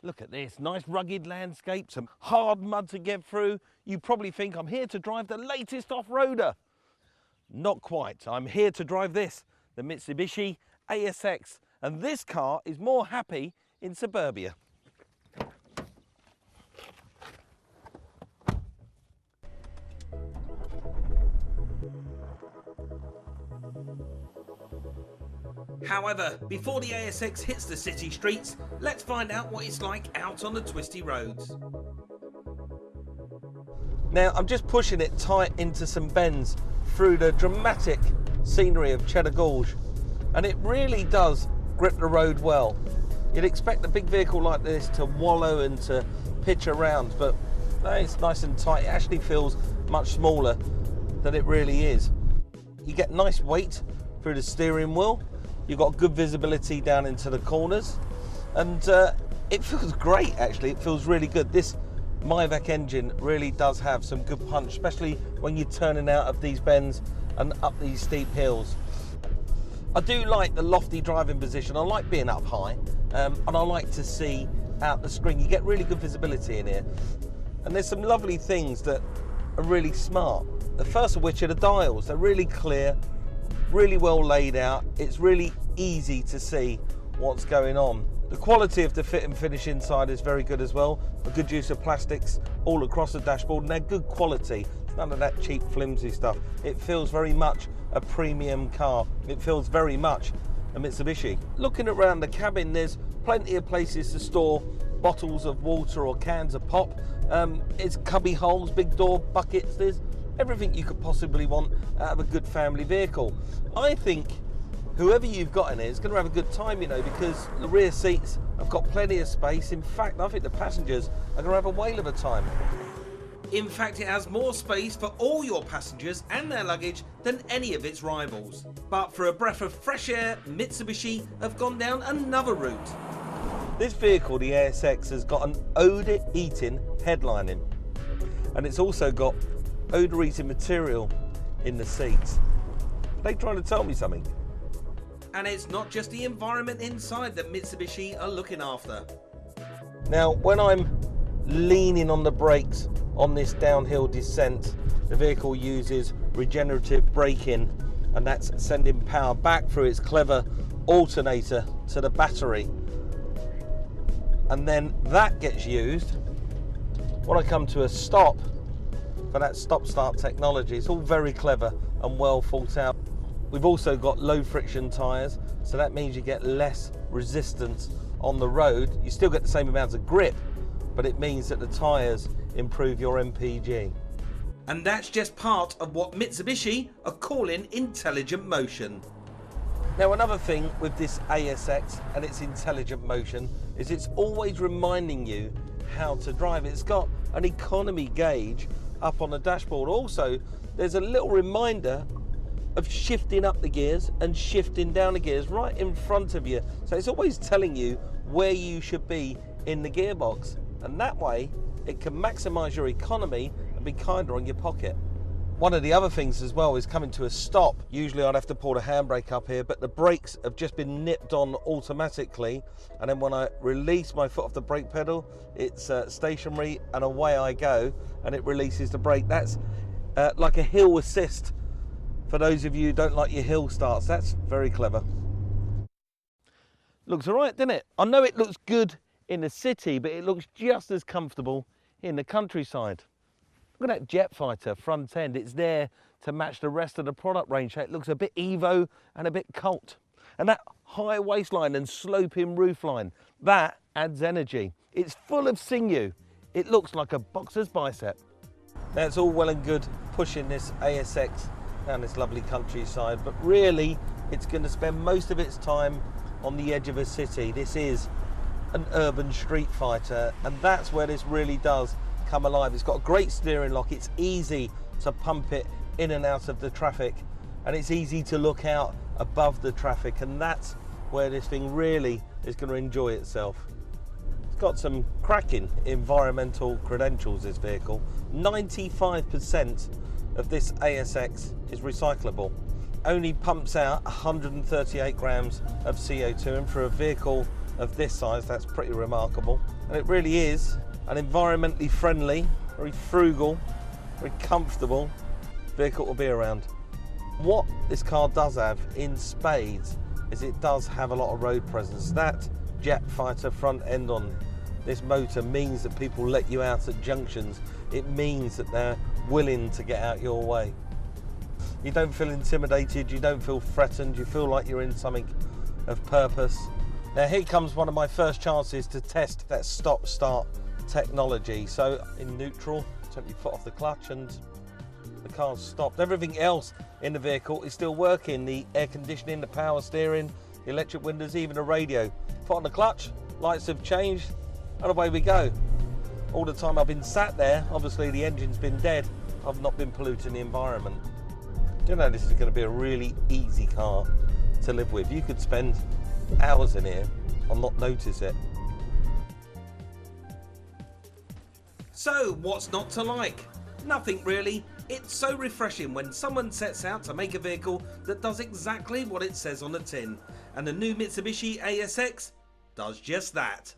Look at this, nice rugged landscape, some hard mud to get through. You probably think I'm here to drive the latest off-roader. Not quite, I'm here to drive this, the Mitsubishi ASX. And this car is more happy in suburbia. However, before the ASX hits the city streets, let's find out what it's like out on the twisty roads. Now, I'm just pushing it tight into some bends through the dramatic scenery of Cheddar Gorge, and it really does grip the road well. You'd expect a big vehicle like this to wallow and to pitch around, but no, it's nice and tight. It actually feels much smaller than it really is. You get nice weight through the steering wheel. You've got good visibility down into the corners, and it feels great actually. It feels really good. This Myvac engine really does have some good punch, especially when you're turning out of these bends and up these steep hills. I do like the lofty driving position. I like being up high, and I like to see out the screen. You get really good visibility in here, and there's some lovely things that are really smart. The first of which are the dials. They're really clear, really well laid out. It's really easy to see what's going on. The quality of the fit and finish inside is very good as well. A good use of plastics all across the dashboard, and they're good quality. It's none of that cheap flimsy stuff. It feels very much a premium car. It feels very much a Mitsubishi. Looking around the cabin, there's plenty of places to store bottles of water or cans of pop. It's cubby holes, big door buckets. There's everything you could possibly want out of a good family vehicle. I think whoever you've got in it is going to have a good time, you know, because the rear seats have got plenty of space. In fact, I think the passengers are going to have a whale of a time. In fact, it has more space for all your passengers and their luggage than any of its rivals. But for a breath of fresh air, Mitsubishi have gone down another route. This vehicle, the ASX, has got an odour-eating headlining, and it's also got odour-eating material in the seats. Are they trying to tell me something? And it's not just the environment inside that Mitsubishi are looking after. Now, when I'm leaning on the brakes on this downhill descent, the vehicle uses regenerative braking, and that's sending power back through its clever alternator to the battery. And then that gets used when I come to a stop for that stop-start technology. It's all very clever and well thought out. We've also got low friction tyres, so that means you get less resistance on the road. You still get the same amount of grip, but it means that the tyres improve your MPG. And that's just part of what Mitsubishi are calling intelligent motion. Now, another thing with this ASX and its intelligent motion is it's always reminding you how to drive. It's got an economy gauge up on the dashboard. Also, there's a little reminder of shifting up the gears and shifting down the gears right in front of you. So it's always telling you where you should be in the gearbox. And that way, it can maximize your economy and be kinder on your pocket. One of the other things as well is coming to a stop. Usually I'd have to pull the handbrake up here, but the brakes have just been nipped on automatically. And then when I release my foot off the brake pedal, it's stationary and away I go, and it releases the brake. That's like a hill assist. For those of you who don't like your hill starts, that's very clever. Looks all right, doesn't it? I know it looks good in the city, but it looks just as comfortable in the countryside. Look at that jet fighter front end. It's there to match the rest of the product range. It looks a bit Evo and a bit Colt. And that high waistline and sloping roofline, that adds energy. It's full of sinew. It looks like a boxer's bicep. Now, it's all well and good pushing this ASX down this lovely countryside, but really it's going to spend most of its time on the edge of a city. This is an urban street fighter, and that's where this really does come alive. It's got a great steering lock. It's easy to pump it in and out of the traffic, and it's easy to look out above the traffic, and that's where this thing really is going to enjoy itself. It's got some cracking environmental credentials, this vehicle. 95% of this ASX is recyclable. Only pumps out 138 grams of CO2, and for a vehicle of this size. That's pretty remarkable. And it really is an environmentally friendly, very frugal, very comfortable vehicle to be around. What this car does have in spades is it does have a lot of road presence. That jet fighter front end on this motor means that people let you out at junctions. It means that they're willing to get out your way. You don't feel intimidated, you don't feel threatened, you feel like you're in something of purpose. Now here comes one of my first chances to test that stop-start technology. So in neutral, take your foot off the clutch and the car's stopped. Everything else in the vehicle is still working. The air conditioning, the power steering, the electric windows, even the radio. Foot on the clutch, lights have changed, and away we go. All the time I've been sat there, obviously the engine's been dead, I've not been polluting the environment. You know, this is going to be a really easy car to live with. You could spend hours in here and not notice it. So what's not to like? Nothing really. It's so refreshing when someone sets out to make a vehicle that does exactly what it says on the tin. And the new Mitsubishi ASX does just that.